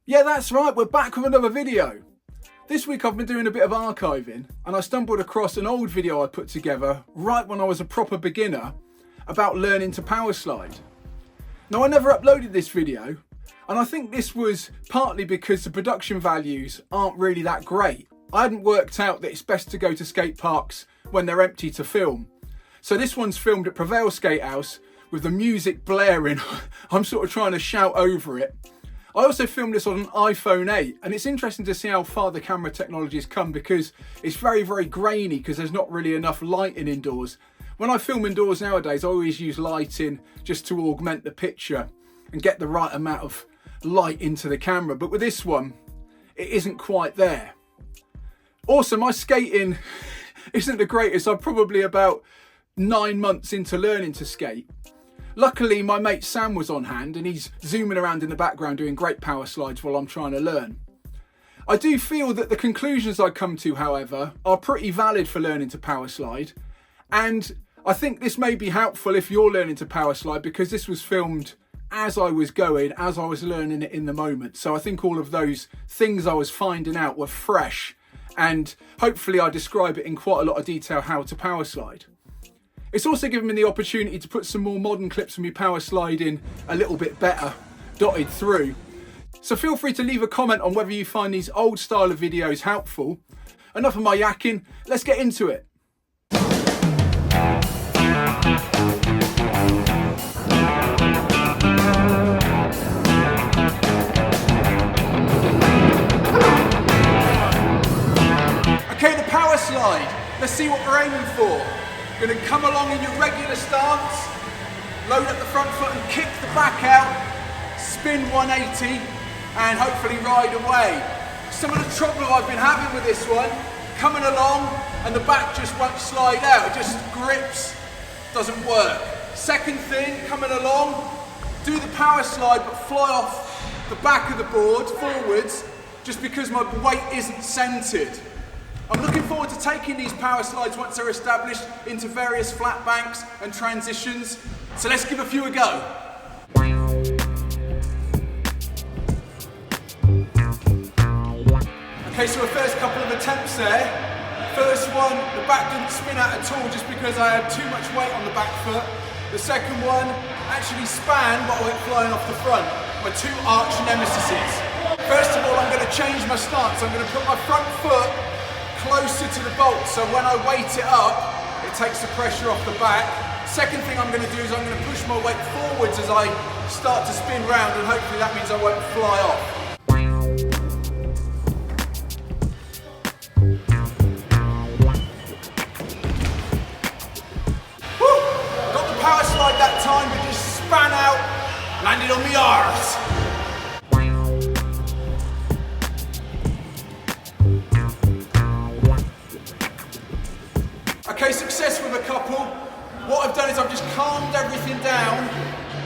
Yeah, that's right, we're back with another video. This week I've been doing a bit of archiving and I stumbled across an old video I put together right when I was a proper beginner about learning to Powerslide. Now I never uploaded this video and I think this was partly because the production values aren't really that great. I hadn't worked out that it's best to go to skate parks when they're empty to film. So this one's filmed at Prevail Skate House with the music blaring. I'm sort of trying to shout over it. I also filmed this on an iPhone 8 and it's interesting to see how far the camera technology has come because it's very grainy because there's not really enough lighting indoors. When I film indoors nowadays I always use lighting just to augment the picture and get the right amount of light into the camera, but with this one it isn't quite there. Also, my skating isn't the greatest. I'm probably about 9 months into learning to skate. Luckily, my mate Sam was on hand and he's zooming around in the background doing great power slides while I'm trying to learn. I do feel that the conclusions I come to, however, are pretty valid for learning to power slide. And I think this may be helpful if you're learning to power slide because this was filmed as I was going, as I was learning it in the moment. So I think all of those things I was finding out were fresh and hopefully I describe it in quite a lot of detail how to power slide. It's also given me the opportunity to put some more modern clips of me power sliding a little bit better, dotted through. So feel free to leave a comment on whether you find these old style of videos helpful. Enough of my yakking, let's get into it. Okay, the power slide. Let's see what we're aiming for. Going to come along in your regular stance, load up the front foot and kick the back out, spin 180 and hopefully ride away. Some of the trouble I've been having with this one, coming along and the back just won't slide out, it just grips, doesn't work. Second thing, coming along, do the power slide but fly off the back of the board forwards just because my weight isn't centered. I'm looking forward to taking these power slides once they're established into various flat banks and transitions. So let's give a few a go. Okay, so the first couple of attempts there. First one, the back didn't spin out at all just because I had too much weight on the back foot. The second one actually span but I went flying off the front. My two arch nemesises. First of all, I'm going to change my stance. I'm going to put my front foot closer to the bolt, so when I weight it up, it takes the pressure off the back. Second thing I'm going to do is I'm going to push my weight forwards as I start to spin round, and hopefully that means I won't fly off. Woo! Got the power slide that time, but just span out, landed on my arse. Okay, success with a couple. What I've done is I've just calmed everything down,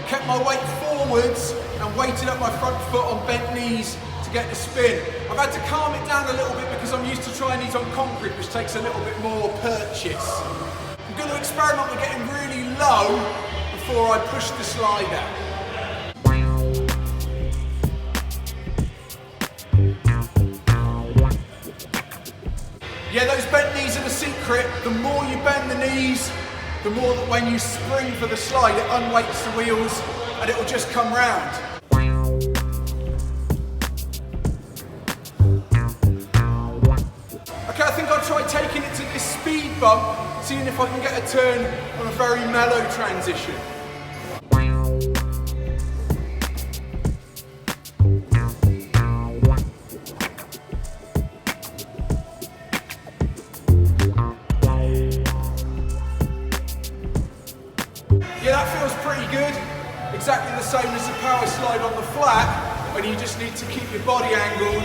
kept my weight forwards and weighted up my front foot on bent knees to get the spin. I've had to calm it down a little bit because I'm used to trying these on concrete, which takes a little bit more purchase. I'm going to experiment with getting really low before I push the slide out. Yeah, those bent knees are the secret. The more you bend the knees, the more that when you spring for the slide, it unweights the wheels and it will just come round. Okay, I think I'll try taking it to this speed bump, seeing if I can get a turn on a very mellow transition. Yeah, that feels pretty good. Exactly the same as the power slide on the flat, when you just need to keep your body angled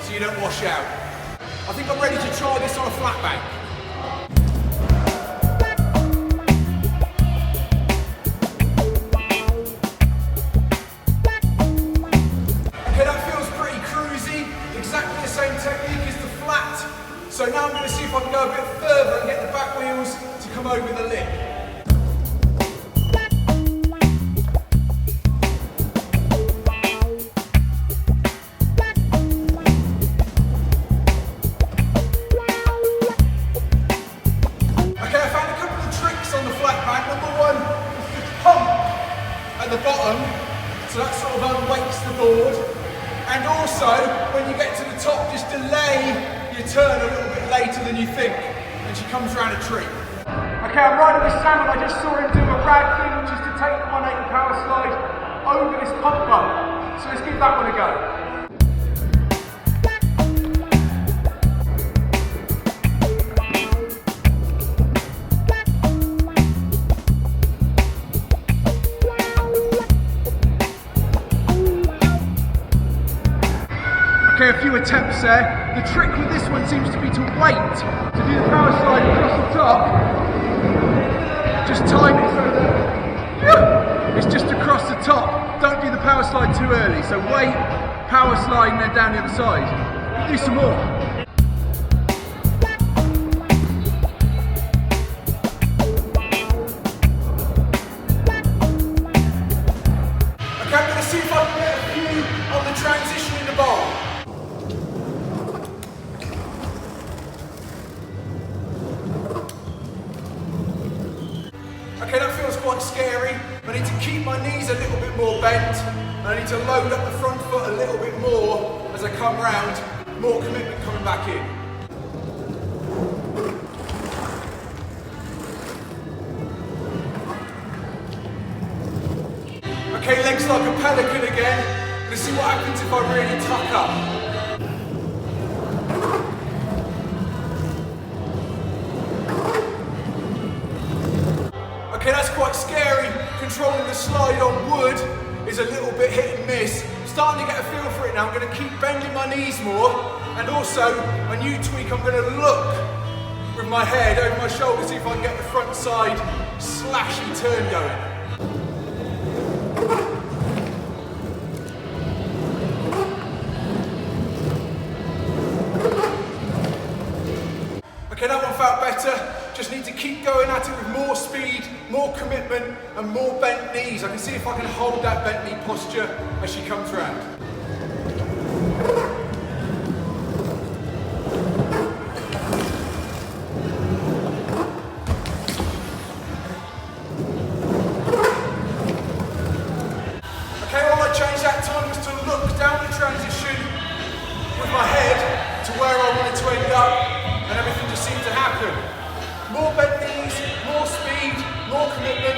so you don't wash out. I think I'm ready to try this on a flat bank. Okay, that feels pretty cruisy. Exactly the same technique as the flat. So now I'm going to see if I can go a bit further and get the back wheels to come over the lip. And also, when you get to the top, just delay your turn a little bit later than you think. And she comes around a tree. Okay, I'm riding with Sam and I just saw him do a rad thing, which is to take the 180 power slide over this pump bump. So let's give that one a go. Okay, a few attempts there. The trick with this one seems to be to wait to do the power slide across the top. Just time it so that it's just across the top. Don't do the power slide too early. So wait, power slide, and then down the other side. Do some more. Okay, I'm going to see if I can get a few on the transition in the bowl. Okay, that feels quite scary. I need to keep my knees a little bit more bent. And I need to load up the front foot a little bit more as I come round. More commitment coming back in. Okay, legs like a pelican again. Let's see what happens if I really tuck up. Okay, that's quite scary. Controlling the slide on wood is a little bit hit and miss. I'm starting to get a feel for it now. I'm going to keep bending my knees more. And also, a new tweak, I'm going to look with my head over my shoulder, see if I can get the front side slashy turn going. Okay, that one felt better. Just need to keep going at it with more speed, more commitment, and more bent knees. I can see if I can hold that bent knee posture as she comes round. Okay, all I changed that time was to look down the transition with my head to where I wanted to end up, and everything just seemed to happen. More bent knees, more speed, more commitment.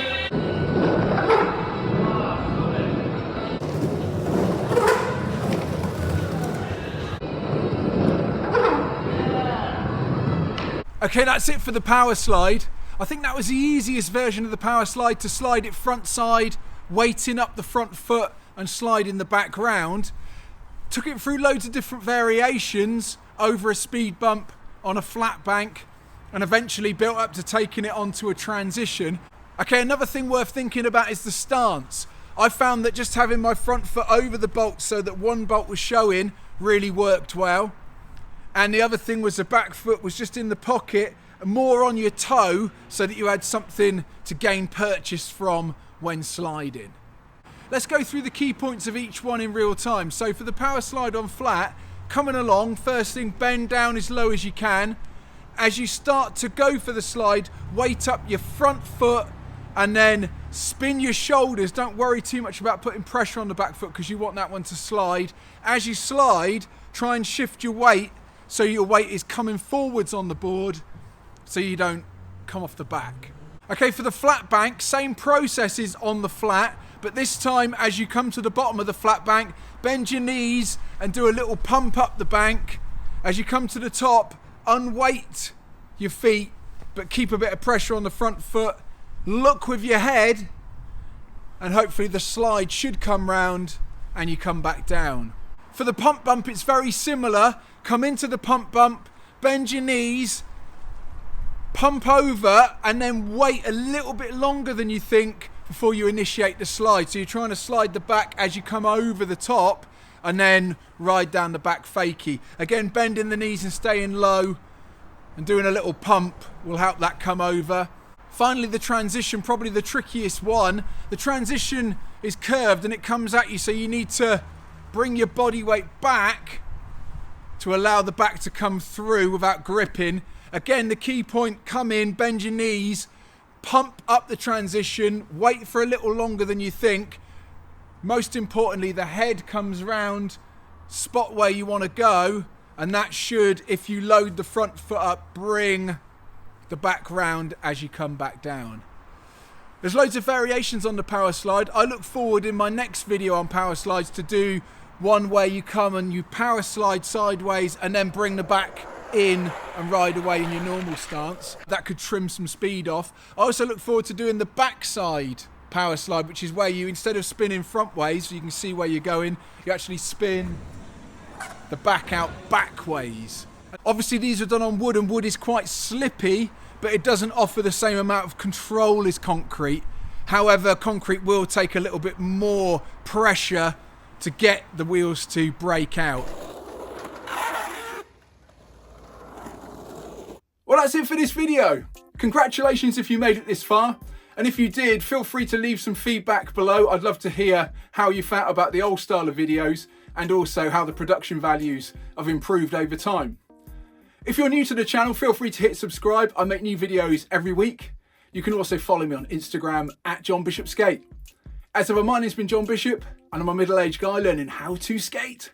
Okay, that's it for the power slide. I think that was the easiest version of the power slide, to slide it front side, weighting up the front foot and sliding the back round. Took it through loads of different variations over a speed bump on a flat bank, and eventually built up to taking it onto a transition. Okay, another thing worth thinking about is the stance. I found that just having my front foot over the bolt so that one bolt was showing really worked well. And the other thing was the back foot was just in the pocket, more on your toe, so that you had something to gain purchase from when sliding. Let's go through the key points of each one in real time. So for the power slide on flat, coming along, first thing, bend down as low as you can. As you start to go for the slide, weight up your front foot and then spin your shoulders. Don't worry too much about putting pressure on the back foot because you want that one to slide. As you slide, try and shift your weight so your weight is coming forwards on the board so you don't come off the back. Okay, for the flat bank, same processes on the flat, but this time as you come to the bottom of the flat bank, bend your knees and do a little pump up the bank. As you come to the top, unweight your feet, but keep a bit of pressure on the front foot. Look with your head, and hopefully the slide should come round and you come back down. For the pump bump, it's very similar. Come into the pump bump, bend your knees, pump over, and then wait a little bit longer than you think before you initiate the slide. So you're trying to slide the back as you come over the top, and then ride down the back fakie. Again, bending the knees and staying low and doing a little pump will help that come over. Finally, the transition, probably the trickiest one. The transition is curved and it comes at you, so you need to bring your body weight back to allow the back to come through without gripping. Again, the key point, come in, bend your knees, pump up the transition, wait for a little longer than you think. Most importantly, the head comes round spot where you want to go, and that should, if you load the front foot up, bring the back round as you come back down. There's loads of variations on the Powerslide. I look forward in my next video on Powerslides to do one where you come and you Powerslide sideways and then bring the back in and ride away in your normal stance. That could trim some speed off. I also look forward to doing the backside Powerslide, which is where you, instead of spinning front ways so you can see where you're going, you actually spin the back out back ways. Obviously these are done on wood, and wood is quite slippy, but it doesn't offer the same amount of control as concrete. However, concrete will take a little bit more pressure to get the wheels to break out. Well, that's it for this video. Congratulations if you made it this far. And if you did, feel free to leave some feedback below. I'd love to hear how you felt about the old style of videos, and also how the production values have improved over time. If you're new to the channel, feel free to hit subscribe. I make new videos every week. You can also follow me on Instagram @JohnBishopSkate. As ever, my name's been John Bishop, and I'm a middle-aged guy learning how to skate.